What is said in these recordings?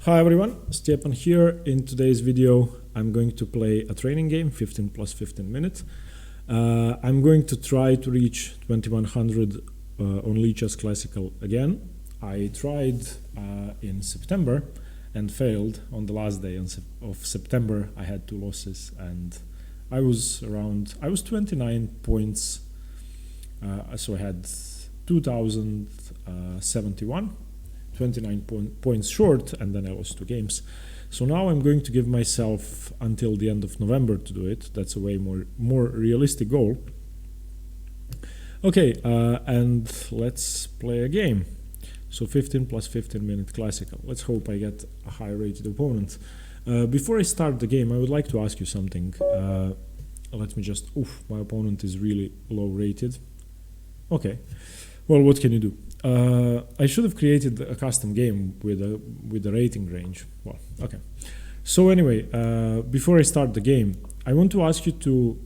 Hi everyone, Stepan here. In today's video I'm going to play a training game, 15 plus 15 minutes. I'm going to try to reach 2100 on lichess classical again. I tried in September and failed on the last day of September. I had 2 losses and I was 29 points, so I had 2071. 29 points short, and then I lost 2 games. So now I'm going to give myself until the end of November to do it. That's a way more realistic goal. Okay, and let's play a game. So 15 plus 15 minute classical. Let's hope I get a high rated opponent. Before I start the game, I would like to ask you something. Let me just, my opponent is really low rated. Okay, well, what can you do? I should have created a custom game with a rating range. Well, okay. So anyway, before I start the game, I want to ask you to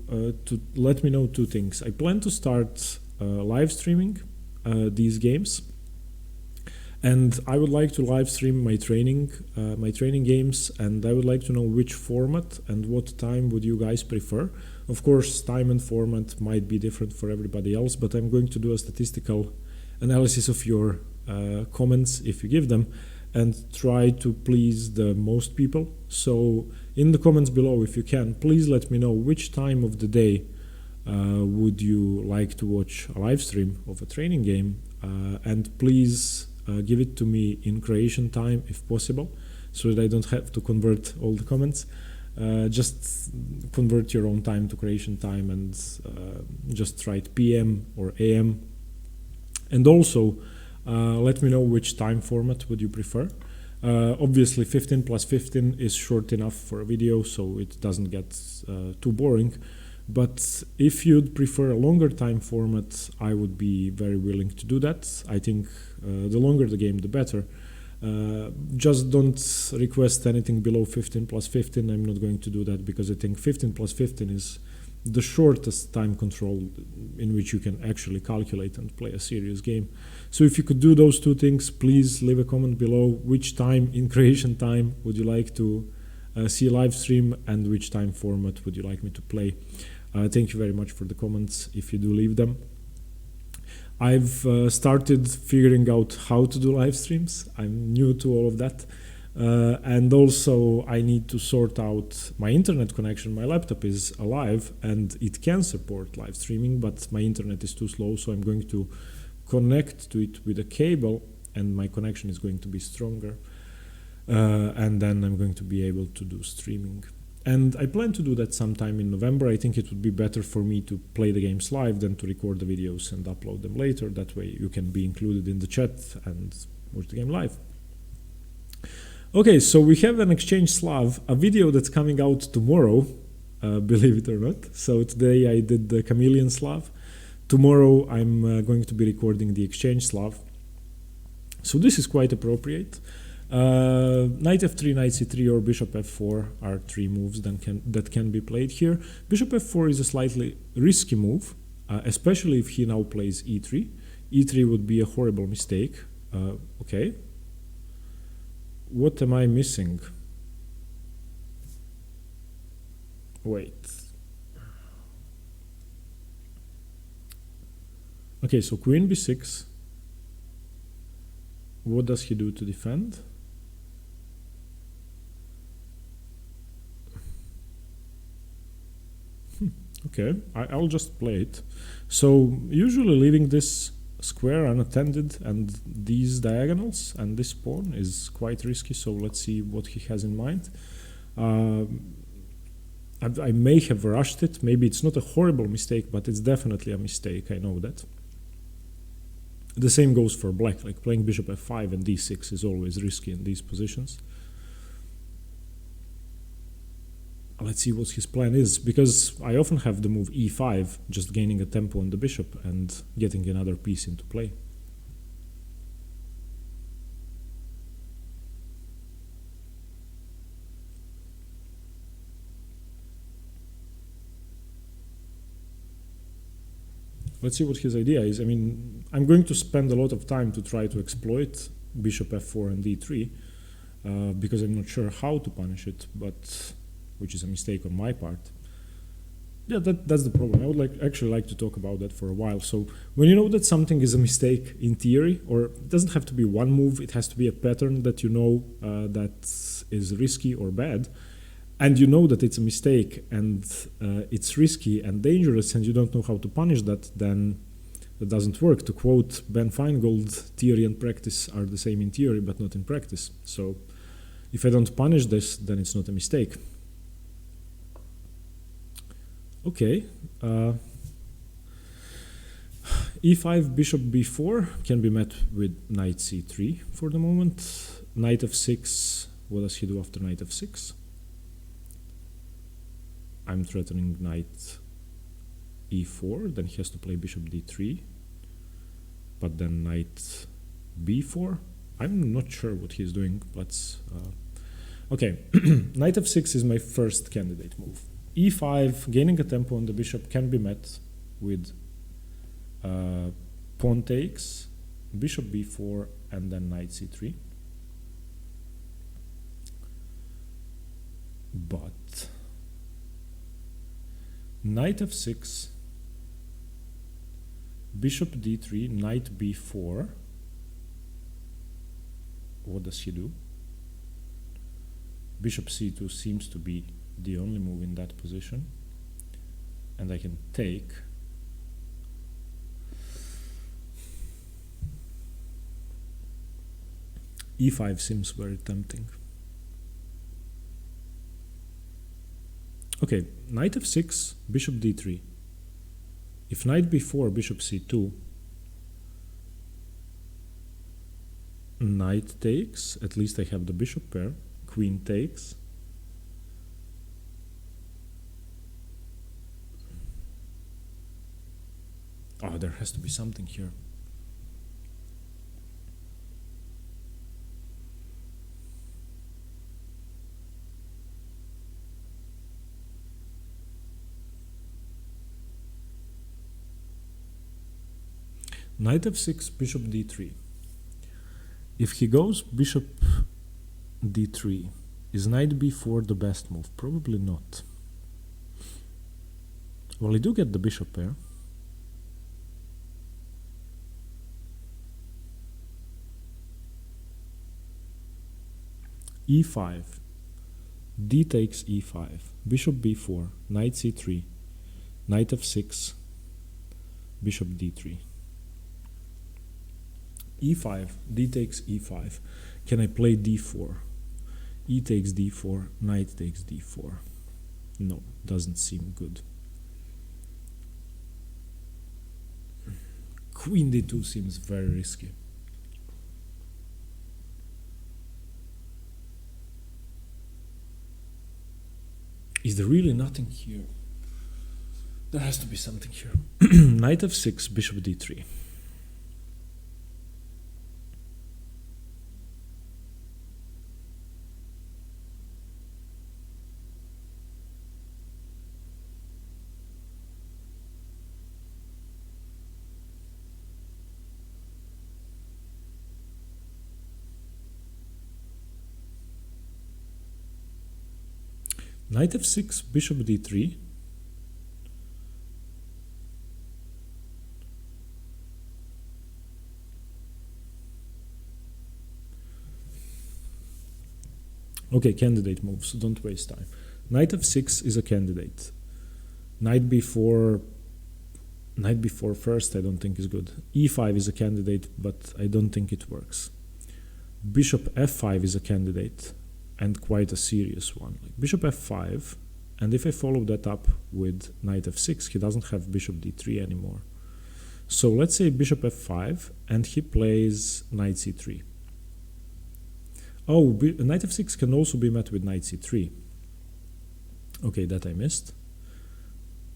let me know 2 things. I plan to start live streaming these games, and I would like to live stream my training games, and I would like to know which format and what time would you guys prefer. Of course, time and format might be different for everybody else, but I'm going to do a statistical analysis of your comments if you give them and try to please the most people. So in the comments below, if you can, please let me know which time of the day would you like to watch a live stream of a training game, and please give it to me in Croatian time if possible, so that I don't have to convert all the comments. Just convert your own time to Croatian time and just write PM or AM. And also, let me know which time format would you prefer. Obviously, 15 plus 15 is short enough for a video, so it doesn't get too boring. But if you'd prefer a longer time format, I would be very willing to do that. I think the longer the game, the better. Just don't request anything below 15 plus 15. I'm not going to do that because I think 15 plus 15 is the shortest time control in which you can actually calculate and play a serious game. So if you could do those 2 things, please leave a comment below. Which time in Croatian time would you like to see a live stream, and which time format would you like me to play? Thank you very much for the comments if you do leave them. I've started figuring out how to do live streams. I'm new to all of that. And also I need to sort out my internet connection. My laptop is alive and it can support live streaming, but my internet is too slow, so I'm going to connect to it with a cable and my connection is going to be stronger. And then I'm going to be able to do streaming. And I plan to do that sometime in November. I think it would be better for me to play the games live than to record the videos and upload them later. That way you can be included in the chat and watch the game live. Okay, so we have an Exchange Slav, a video that's coming out tomorrow, believe it or not. So today I did the Chameleon Slav. Tomorrow I'm going to be recording the Exchange Slav. So this is quite appropriate. Knight f3, knight c3 or bishop f4 are 3 moves that can be played here. Bishop f4 is a slightly risky move, especially if he now plays e3. e3 would be a horrible mistake. Okay. What am I missing? Wait. Okay, so queen b6. What does he do to defend? Okay, I'll just play it. So usually leaving this square unattended and these diagonals and this pawn is quite risky, so let's see what he has in mind. I may have rushed it. Maybe it's not a horrible mistake, but it's definitely a mistake. I know that. The same goes for black, like playing bishop f5 and d6 is always risky in these positions. Let's see what his plan is, because I often have the move e5, just gaining a tempo on the bishop and getting another piece into play. Let's see what his idea is. I mean, I'm going to spend a lot of time to try to exploit bishop f4 and d3. because I'm not sure how to punish it, but which is a mistake on my part. Yeah, that's the problem. I would actually like to talk about that for a while. So when you know that something is a mistake in theory, or it doesn't have to be one move, it has to be a pattern that you know that is risky or bad, and you know that it's a mistake and it's risky and dangerous, and you don't know how to punish that, then that doesn't work. To quote Ben Feingold, theory and practice are the same in theory but not in practice. So if I don't punish this, then it's not a mistake. Okay, e5 bishop b4 can be met with knight c3 for the moment. Knight f6, what does he do after knight f6? I'm threatening knight e4, then he has to play bishop d3, but then knight b4. I'm not sure what he's doing. Let's okay. Knight f6 is my first candidate move. e5, gaining a tempo on the bishop, can be met with pawn takes, bishop b4, and then knight c3. But knight f6, bishop d3, knight b4. What does he do? Bishop c2 seems to be the only move in that position, and I can take. e5 seems very tempting. Okay, knight f6, bishop d3. If knight b4, bishop c2, knight takes, at least I have the bishop pair, queen takes. Oh, there has to be something here. Knight f6, bishop d3. If he goes bishop d3, is knight b4 the best move? Probably not. Well, I do get the bishop pair. e5, d takes e5, bishop b4, knight c3, knight f6, bishop d3. e5, d takes e5. Can I play d4? E takes d4, knight takes d4. No, doesn't seem good. Queen d2 seems very risky. Is there really nothing here? There has to be something here. Knight f6, bishop d3. Knight f6, bishop d3. Okay, candidate moves, don't waste time. Knight f6 is a candidate. Knight b4 first I don't think is good. e5 is a candidate, but I don't think it works. Bishop f5 is a candidate, and quite a serious one. Like bishop f5, and if I follow that up with knight f6, he doesn't have bishop d3 anymore. So let's say bishop f5, and he plays knight c3. Oh, knight f6 can also be met with knight c3. Okay, that I missed.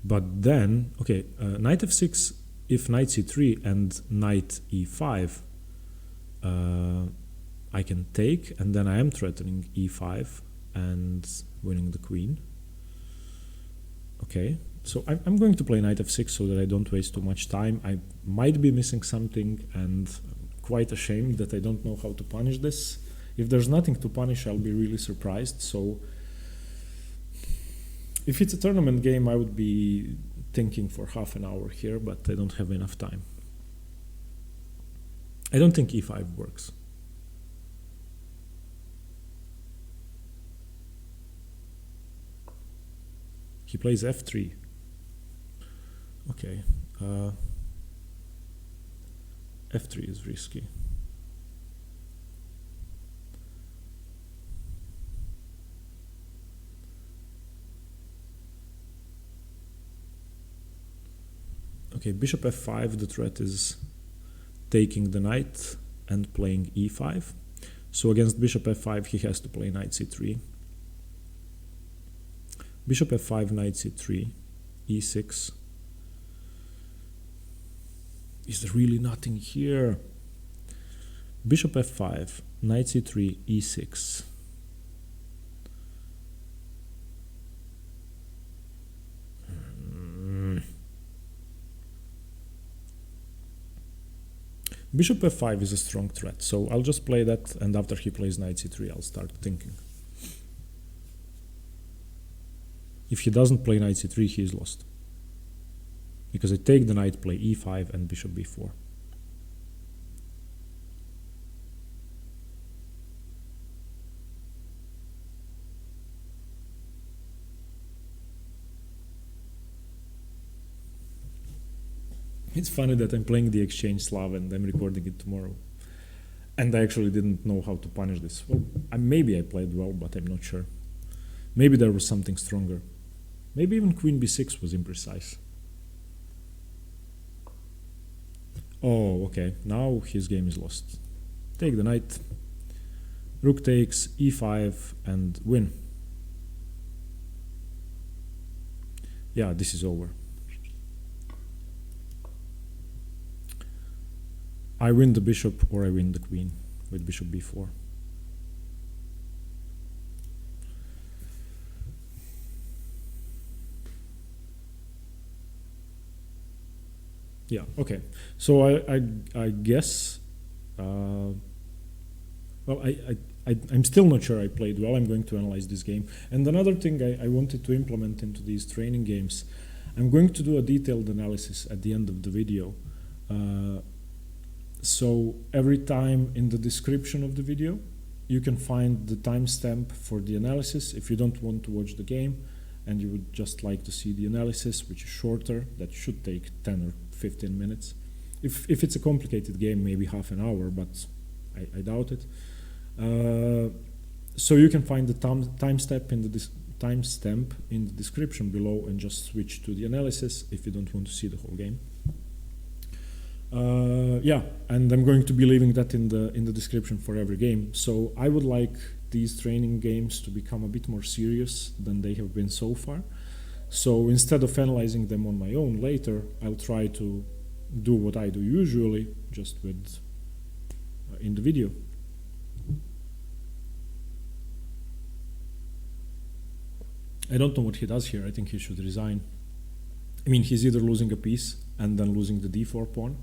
But then, okay, knight f6, if knight c3 and knight e5, I can take, and then I am threatening e5 and winning the queen. Okay, so I'm going to play knight f6 so that I don't waste too much time. I might be missing something, and I'm quite ashamed that I don't know how to punish this. If there's nothing to punish, I'll be really surprised. So if it's a tournament game, I would be thinking for half an hour here, but I don't have enough time. I don't think e5 works. He plays f3. Okay. f3 is risky. Okay, bishop f5, the threat is taking the knight and playing e5. So against bishop f5 he has to play knight c3. Bishop f5, knight c3, e6. Is there really nothing here? Bishop f5, knight c3, e6. Bishop f5 is a strong threat, so I'll just play that, and after he plays knight c3 I'll start thinking. If he doesn't play knight c3, he is lost. Because I take the knight, play e5 and bishop b4. It's funny that I'm playing the Exchange Slav and I'm recording it tomorrow. And I actually didn't know how to punish this. Well, maybe I played well, but I'm not sure. Maybe there was something stronger. Maybe even queen b6 was imprecise. Oh, okay. Now his game is lost. Take the knight. Rook takes, e5, and win. Yeah, this is over. I win the bishop or I win the queen with bishop b4. Yeah, okay. So I guess, well, I'm still not sure I played well. I'm going to analyze this game. And another thing I wanted to implement into these training games, I'm going to do a detailed analysis at the end of the video. So every time in the description of the video, you can find the timestamp for the analysis. If you don't want to watch the game and you would just like to see the analysis, which is shorter, that should take 10 or 15 minutes. If it's a complicated game, maybe half an hour, but I doubt it. So you can find the timestamp in the description below and just switch to the analysis if you don't want to see the whole game. Yeah, and I'm going to be leaving that in the description for every game. So I would like these training games to become a bit more serious than they have been so far. So instead of analyzing them on my own later, I'll try to do what I do usually, just with in the video. I don't know what he does here. I think he should resign. I mean, he's either losing a piece and then losing the d4 pawn,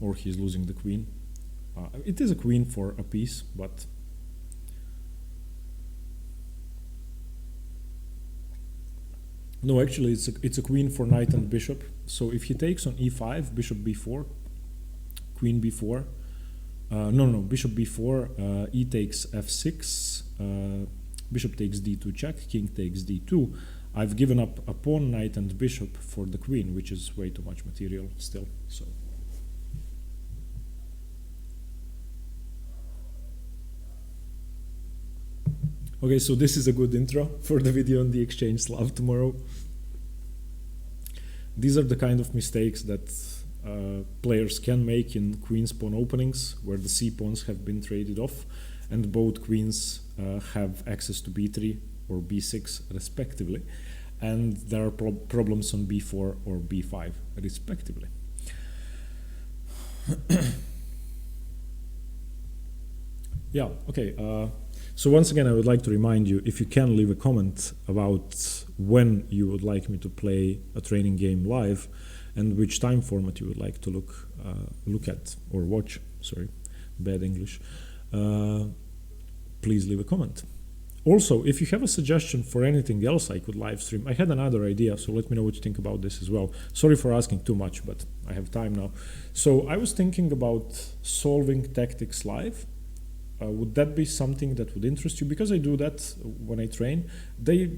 or he's losing the queen. It is a queen for a piece, but no, actually it's a queen for knight and bishop. So if he takes on e5, bishop b4, queen b4, no, bishop b4, e takes f6, bishop takes d2 check, king takes d2. I've given up a pawn, knight and bishop for the queen, which is way too much material still. So okay, so this is a good intro for the video on the Exchange Slav tomorrow. These are the kind of mistakes that players can make in queen's pawn openings, where the c-pawns have been traded off and both queens have access to b3 or b6 respectively, and there are problems on b4 or b5 respectively. Yeah, okay. So once again, I would like to remind you, if you can leave a comment about when you would like me to play a training game live and which time format you would like to look at or watch, sorry, bad English. please leave a comment. Also, if you have a suggestion for anything else I could live stream, I had another idea, so let me know what you think about this as well. Sorry for asking too much, but I have time now. So I was thinking about solving tactics live. Would that be something that would interest you? Because I do that when I train. They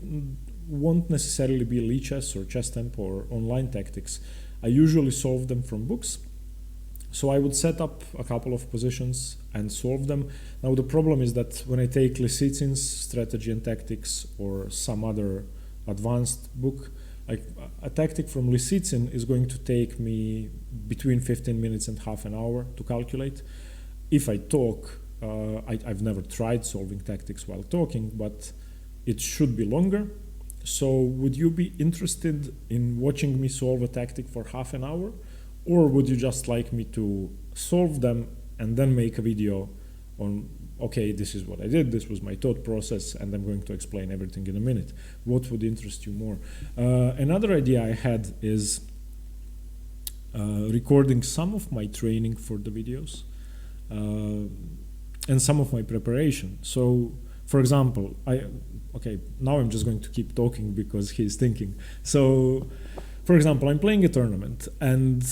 won't necessarily be lichess or chess tempo or online tactics. I usually solve them from books. So I would set up a couple of positions and solve them. Now the problem is that when I take Lisitsin's strategy and tactics or some other advanced book, like a tactic from Lisitsin is going to take me between 15 minutes and half an hour to calculate. If I talk, I've never tried solving tactics while talking, but it should be longer. So would you be interested in watching me solve a tactic for half an hour? Or would you just like me to solve them and then make a video on, okay, this is what I did, this was my thought process, and I'm going to explain everything in a minute? What would interest you more? Another idea I had is recording some of my training for the videos and some of my preparation. So, for example, okay, now I'm just going to keep talking because he's thinking. So, for example, I'm playing a tournament, and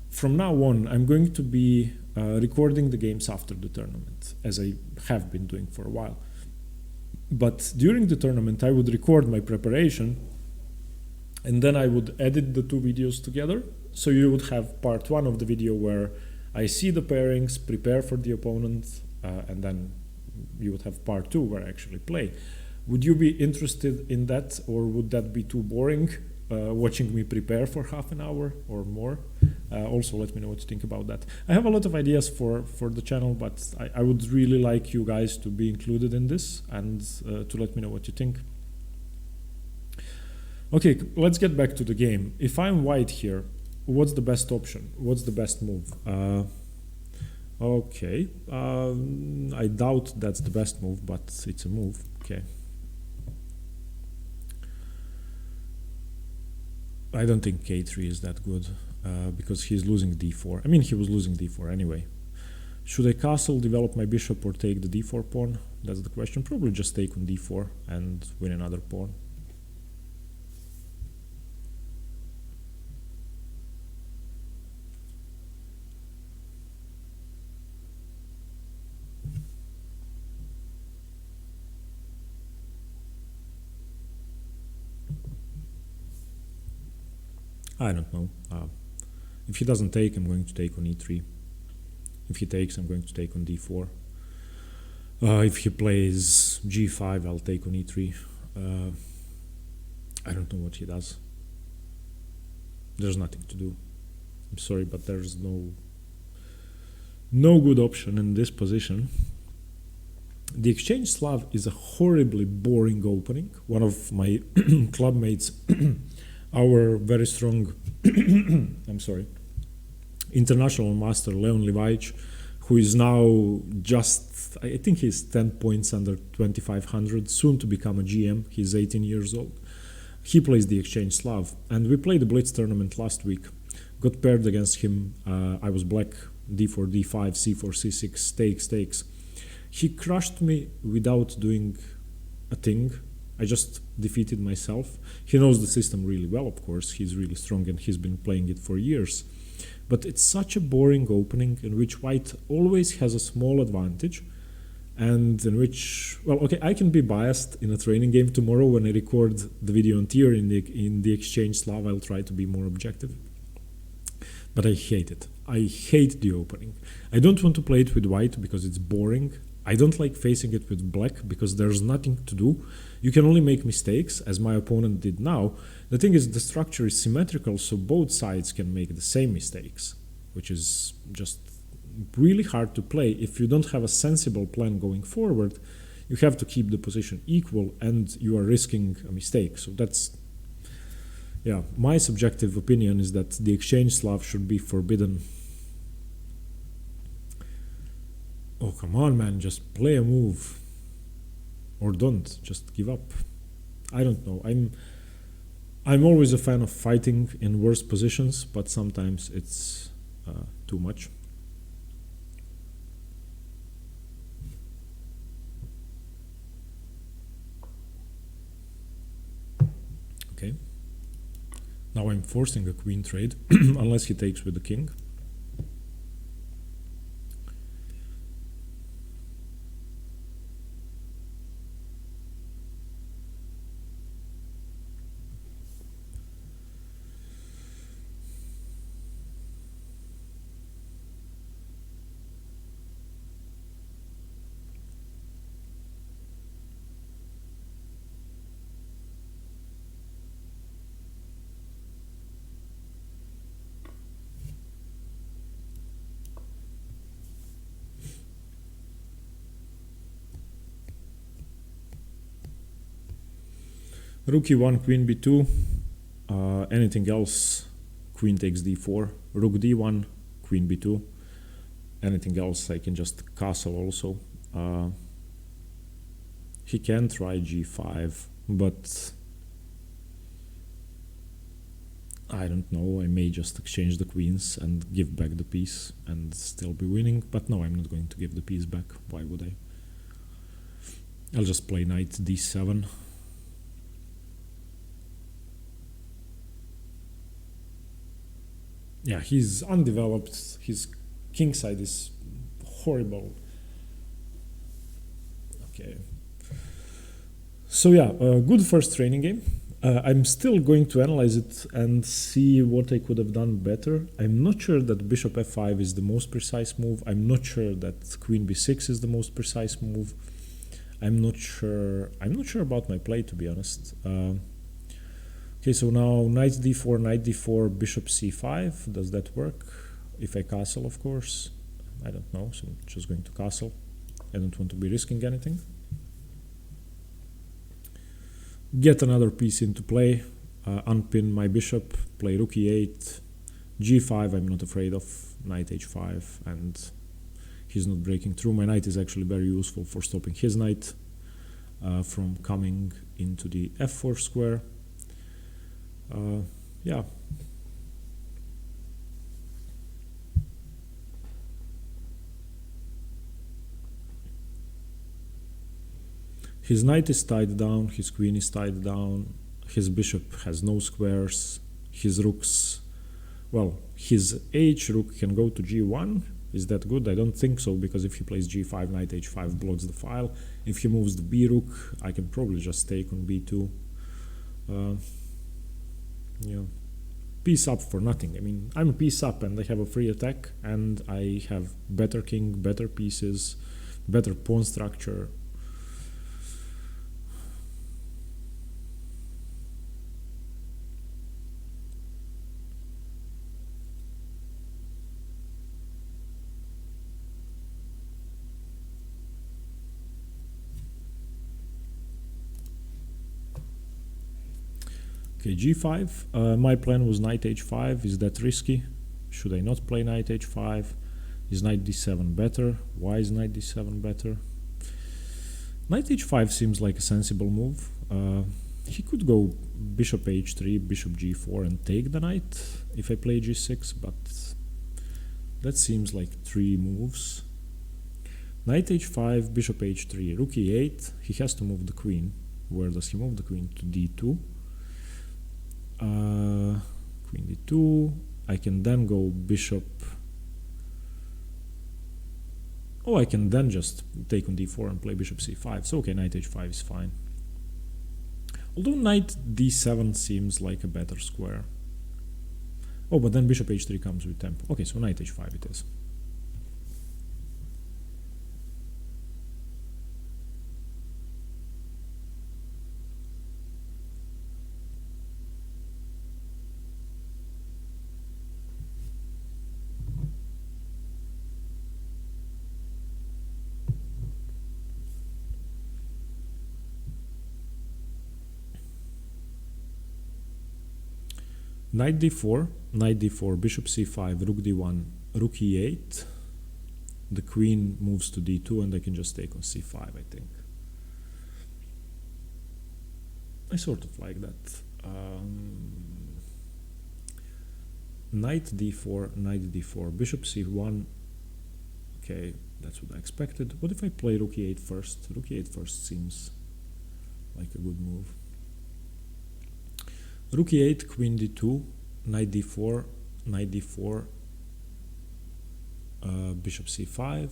from now on, I'm going to be recording the games after the tournament, as I have been doing for a while. But during the tournament, I would record my preparation, and then I would edit the two videos together. So you would have part one of the video where I see the pairings, prepare for the opponent, and then you would have part two where I actually play. Would you be interested in that, or would that be too boring? Watching me prepare for half an hour or more? Also, let me know what you think about that. I have a lot of ideas for the channel, but I would really like you guys to be included in this and to let me know what you think. Okay, let's get back to the game. If I'm white here, what's the best option? What's the best move? Okay, I doubt that's the best move, but it's a move. Okay. I don't think K3 is that good because he's losing d4. I mean, he was losing d4 anyway. Should I castle, develop my bishop, or take the d4 pawn? That's the question. Probably just take on d4 and win another pawn. I don't know. If he doesn't take, I'm going to take on e3. If he takes, I'm going to take on d4. If he plays g5, I'll take on e3. I don't know what he does. There's nothing to do. I'm sorry, but there's no good option in this position. The Exchange Slav is a horribly boring opening. One of my club mates our very strong, I'm sorry, international master, Leon Levaich, who is now just, I think he's 10 points under 2500, soon to become a GM. He's 18 years old. He plays the Exchange Slav, and we played the Blitz tournament last week. Got paired against him. I was black, d4, d5, c4, c6, stakes. He crushed me without doing a thing. I just defeated myself. He knows the system really well, of course. He's really strong and he's been playing it for years. But it's such a boring opening in which white always has a small advantage, and in which, well, okay, I can be biased in a training game. Tomorrow when I record the video on tier in the Exchange Slav, I'll try to be more objective. But I hate it. I hate the opening. I don't want to play it with white because it's boring. I don't like facing it with black because there's nothing to do. You can only make mistakes, as my opponent did now. The thing is, the structure is symmetrical, so both sides can make the same mistakes, which is just really hard to play. If you don't have a sensible plan going forward, you have to keep the position equal and you are risking a mistake. So that's, yeah, my subjective opinion is that the Exchange Slav should be forbidden. Oh, come on, man, just play a move. Or don't, just give up. I don't know. I'm always a fan of fighting in worse positions, but sometimes it's too much. Okay. Now I'm forcing a queen trade, unless he takes with the king. Rook e1, queen b2, anything else, queen takes d4, rook d1, queen b2, anything else I can just castle also. He can try g5, but I don't know, I may just exchange the queens and give back the piece and still be winning, but no, I'm not going to give the piece back, why would I? I'll just play knight d7. Yeah, he's undeveloped, his king side is horrible. Okay. So yeah, good first training game. I'm still going to analyze it and see what I could have done better. I'm not sure that bishop f5 is the most precise move. I'm not sure that queen b6 is the most precise move. I'm not sure about my play, to be honest. Okay, so now knight d4, bishop c5. Does that work? If I castle, of course. I don't know, so I'm just going to castle. I don't want to be risking anything. Get another piece into play, unpin my bishop, play rook e8, g5 I'm not afraid of, knight h5, and he's not breaking through. My knight is actually very useful for stopping his knight from coming into the f4 square. Yeah. His knight is tied down, his queen is tied down, his bishop has no squares, his rooks, well, his h rook can go to g1. Is that good? I don't think so, because if he plays g5, knight h5 blocks the file. If he moves the b rook, I can probably just take on b2. Yeah, piece up for nothing. I mean, I'm a piece up and I have a free attack, and I have better king, better pieces, better pawn structure. Okay, g5. My plan was knight h5. Is that risky? Should I not play knight h5? Is knight d7 better? Why is knight d7 better? Knight h5 seems like a sensible move. He could go bishop h3, bishop g4 and take the knight if I play g6, but that seems like 3 moves. Knight h5, bishop h3, rook e8. He has to move the queen. Where does he move the queen? To d2. Queen d2. I can then go bishop. Oh, I can then just take on d4 and play bishop c5. So okay, knight h5 is fine. Although knight d7 seems like a better square. Oh, but then bishop h3 comes with tempo. Okay, so knight h5 it is. Knight d4, bishop c5, rook d1, rook e8. The queen moves to d2 and I can just take on c5, I think. I sort of like that. Knight d4, bishop c1. Okay, that's what I expected. What if I play rook e8 first? Rook e8 first seems like a good move. Rook e8, queen d2, knight d4, knight d4, bishop c5.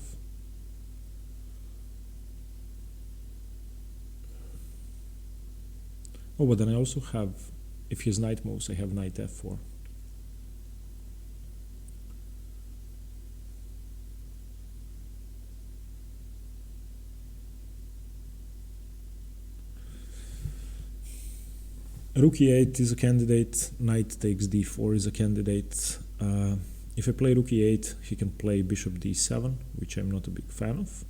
Oh, but then I also have, if his knight moves, I have knight f4. Rook e8 is a candidate, knight takes d4 is a candidate. If I play rook e8, he can play bishop d7, which I'm not a big fan of.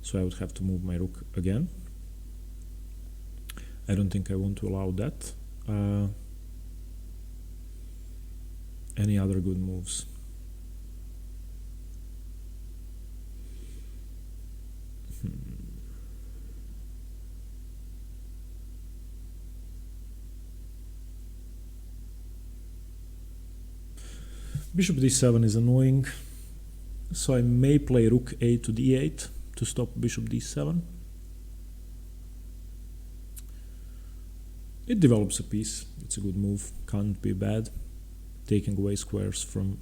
So I would have to move my rook again. I don't think I want to allow that. Any other good moves? Bishop d7 is annoying, so I may play rook a to d8 to stop bishop d7. It develops a piece, it's a good move, can't be bad, taking away squares from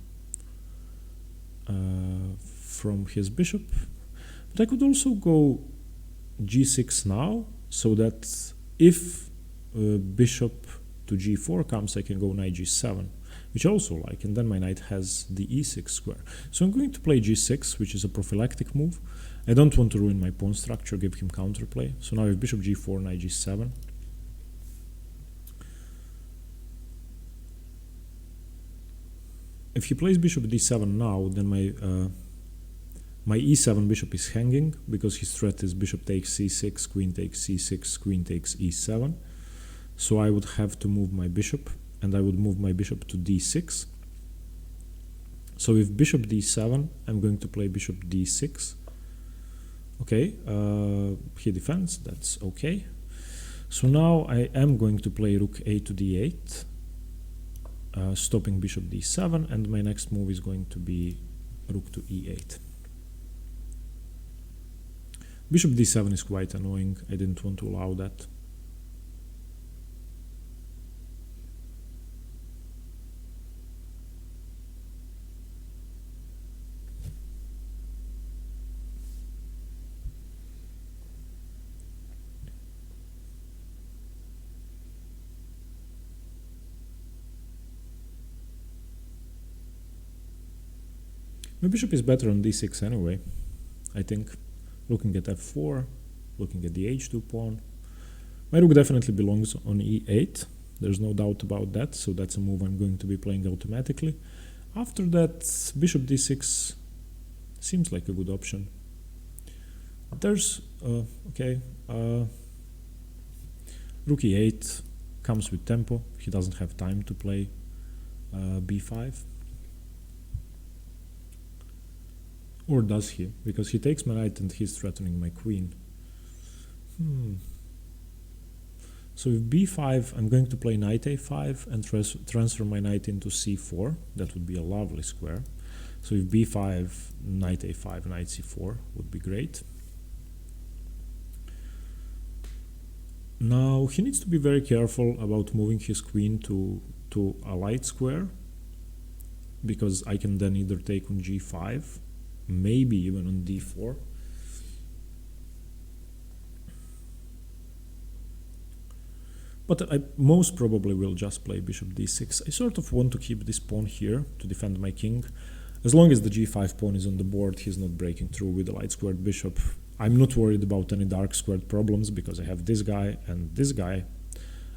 his bishop. But I could also go g6 now, so that if bishop to g4 comes, I can go knight g7, which I also like, and then my knight has the e6 square. So I'm going to play g6, which is a prophylactic move. I don't want to ruin my pawn structure, give him counterplay. So now I have bishop g4, knight g7. If he plays bishop d7 now, then my e7 bishop is hanging, because his threat is bishop takes c6, queen takes c6, queen takes e7. So I would have to move my bishop, and I would move my bishop to d6. So with bishop d7, I'm going to play bishop d6. Okay, he defends, that's okay. So now I am going to play rook a to d8, stopping bishop d7, and my next move is going to be rook to e8. Bishop d7 is quite annoying, I didn't want to allow that. My bishop is better on d6 anyway, I think. Looking at f4, looking at the h2 pawn. My rook definitely belongs on e8, there's no doubt about that, so that's a move I'm going to be playing automatically. After that, bishop d6 seems like a good option. There's, rook e8 comes with tempo, he doesn't have time to play b5. Or does he? Because he takes my knight and he's threatening my queen. So with b5, I'm going to play knight a5 and transfer my knight into c4. That would be a lovely square. So with b5, knight a5, knight c4 would be great. Now he needs to be very careful about moving his queen to a light square, because I can then either take on g5, maybe even on d4. But I most probably will just play bishop d6. I sort of want to keep this pawn here to defend my king. As long as the g5 pawn is on the board, he's not breaking through with the light squared bishop. I'm not worried about any dark squared problems, because I have this guy,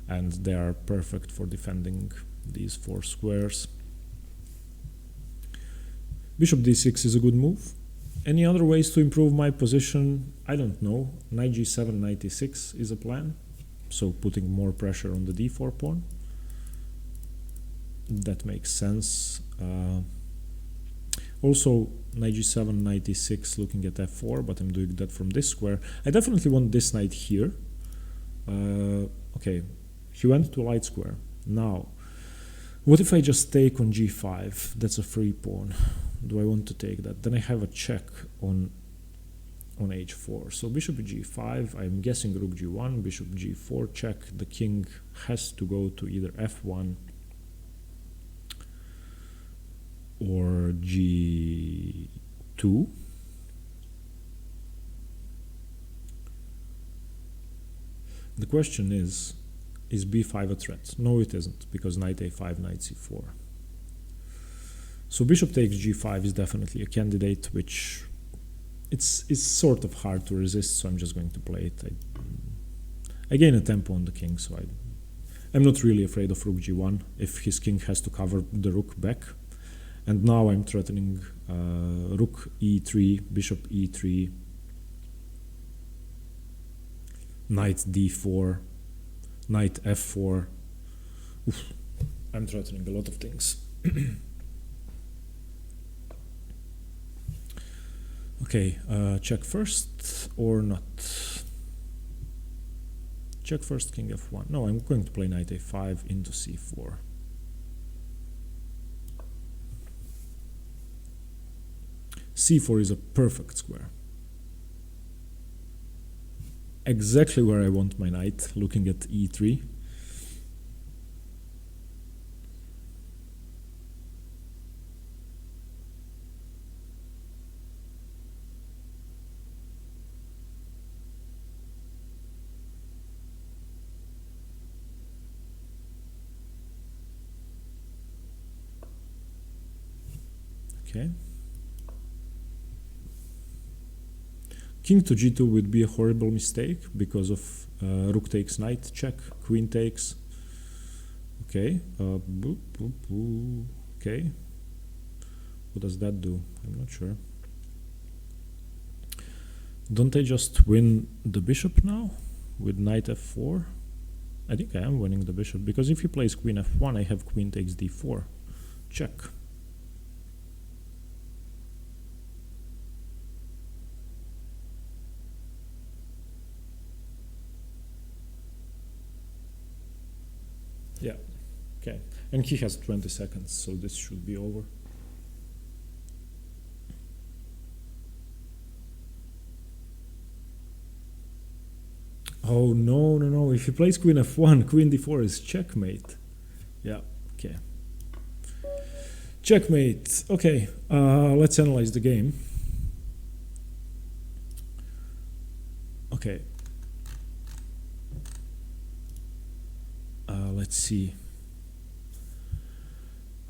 and they are perfect for defending these four squares. Bishop d6 is a good move. Any other ways to improve my position? I don't know. Knight g7, knight e6 is a plan. So putting more pressure on the d4 pawn. That makes sense. Also, knight g7, knight e6, looking at f4, but I'm doing that from this square. I definitely want this knight here. Okay, he went to a light square. Now, what if I just take on g5? That's a free pawn. Do I want to take that? Then I have a check on on h4. So bishop g5, I'm guessing rook g1, bishop g4 check. The king has to go to either f1 or g2. The question is b5 a threat? No, it isn't, because knight a5, knight c4. So bishop takes g5 is definitely a candidate, which it's sort of hard to resist, so I'm just going to play it. I gain a tempo on the king, so I'm not really afraid of rook g1 if his king has to cover the rook back. And now I'm threatening rook e3, bishop e3, knight d4, knight f4. Oof, I'm threatening a lot of things. Okay, check first or not? Check first, king f1. No, I'm going to play knight a5 into c4. c4 is a perfect square. Exactly where I want my knight, looking at e3. Okay. King to g2 would be a horrible mistake because of rook takes knight check, queen takes. Okay. Boop, boop, boop. Okay. What does that do? I'm not sure. Don't I just win the bishop now with knight f4? I think I am winning the bishop, because if he plays queen f1, I have queen takes d4. Check. Yeah, okay. And he has 20 seconds, so this should be over. Oh, no, no, no. If he plays queen f1, queen d4 is checkmate. Yeah, okay. Checkmate. Okay, let's analyze the game. Okay. Let's see.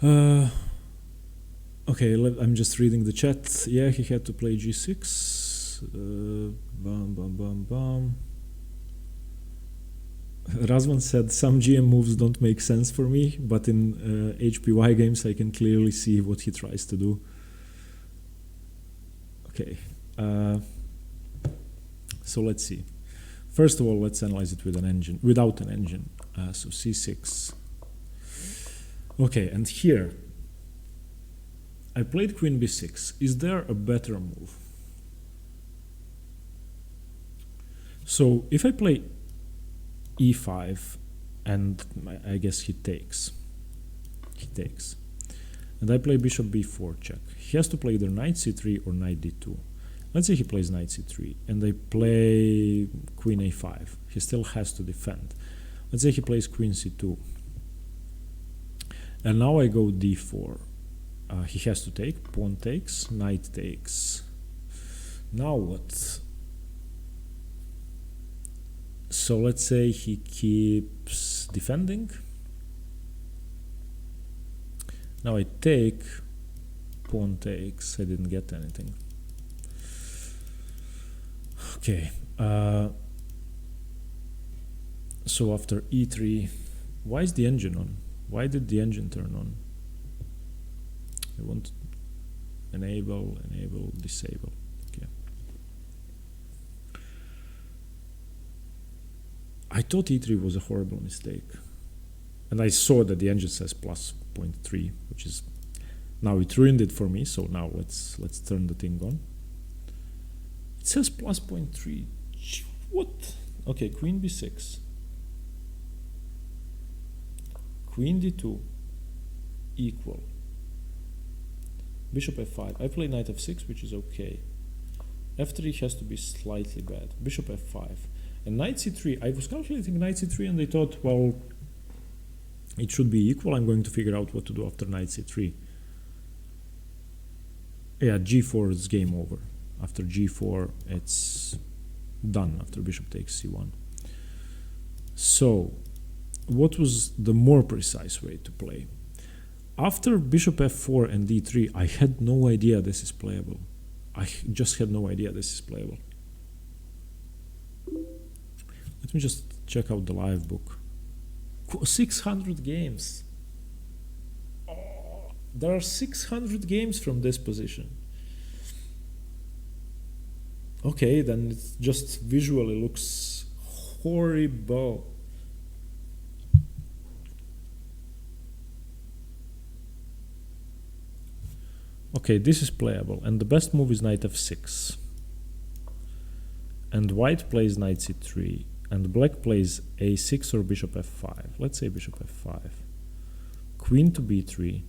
Okay, I'm just reading the chat. Yeah, he had to play g6. Bam, bam, bam, bam. Razvan said some GM moves don't make sense for me, but in HPY games I can clearly see what he tries to do. Okay. So let's see. First of all, let's analyze it with an engine, without an engine. So c6. Okay, and here I played queen b6. Is there a better move? So if I play e5 and I guess he takes, and I play bishop b4 check, he has to play either knight c3 or knight d2. Let's say he plays knight c3 and I play queen a5. He still has to defend. Let's say he plays queen c2 and now I go d4. He has to take, pawn takes, knight takes. Now what? So let's say he keeps defending. Now I take, pawn takes. I didn't get anything. Okay. So after e3, why is the engine on? Why did the engine turn on? I want enable, disable. Okay. I thought e3 was a horrible mistake, and I saw that the engine says plus 0.3, which is now it ruined it for me. So now let's turn the thing on. It says plus 0.3. What? Okay, queen b6, queen d2 equal bishop f5. I play knight f6, which is okay. f3 has to be slightly bad. Bishop f5. And knight c3, I was calculating knight c3 and I thought, well, it should be equal. I'm going to figure out what to do after knight c3. Yeah, g4 is game over. After g4, it's done after bishop takes c1. So, what was the more precise way to play? After bishop f4 and d3, I had no idea this is playable. I just had no idea this is playable. Let me just check out the live book. 600 games. Oh, there are 600 games from this position. Okay, then it just visually looks horrible. Okay, this is playable, and the best move is knight f6. And white plays knight c3, and black plays a6 or bishop f5. Let's say bishop f5. Queen to b3.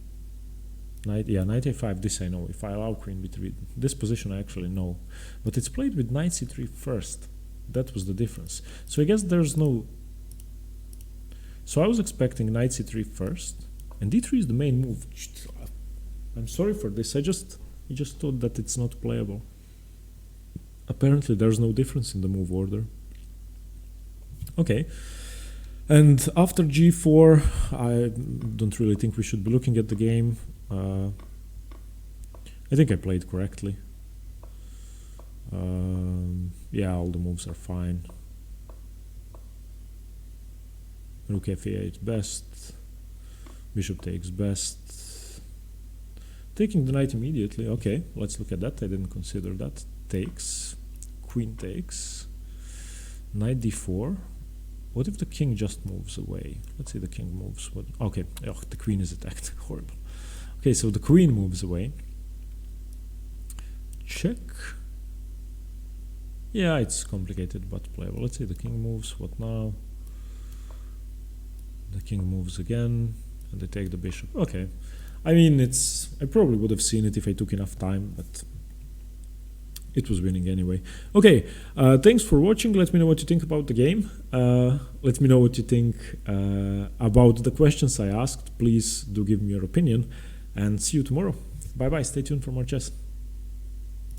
Knight a5, this I know. If I allow queen b3, this position I actually know. But it's played with knight c3 first. That was the difference. So I guess there's no... So I was expecting knight c3 first, and d3 is the main move. I'm sorry for this, I just thought that it's not playable. Apparently there's no difference in the move order. Okay, and after g4, I don't really think we should be looking at the game. I think I played correctly. Yeah, all the moves are fine. Rook f8 best, bishop takes best. Taking the knight immediately, okay, let's look at that, I didn't consider that. Takes, queen takes, knight d4. What if the king just moves away? Let's say the king moves, what? Okay, oh, the queen is attacked, horrible. Okay, so the queen moves away. Check. Yeah, it's complicated but playable. Let's say the king moves, what now? The king moves again, and they take the bishop, okay. I mean, I probably would have seen it if I took enough time, but it was winning anyway. Okay, thanks for watching. Let me know what you think about the game. Let me know what you think about the questions I asked. Please do give me your opinion, and see you tomorrow. Bye bye, stay tuned for more chess.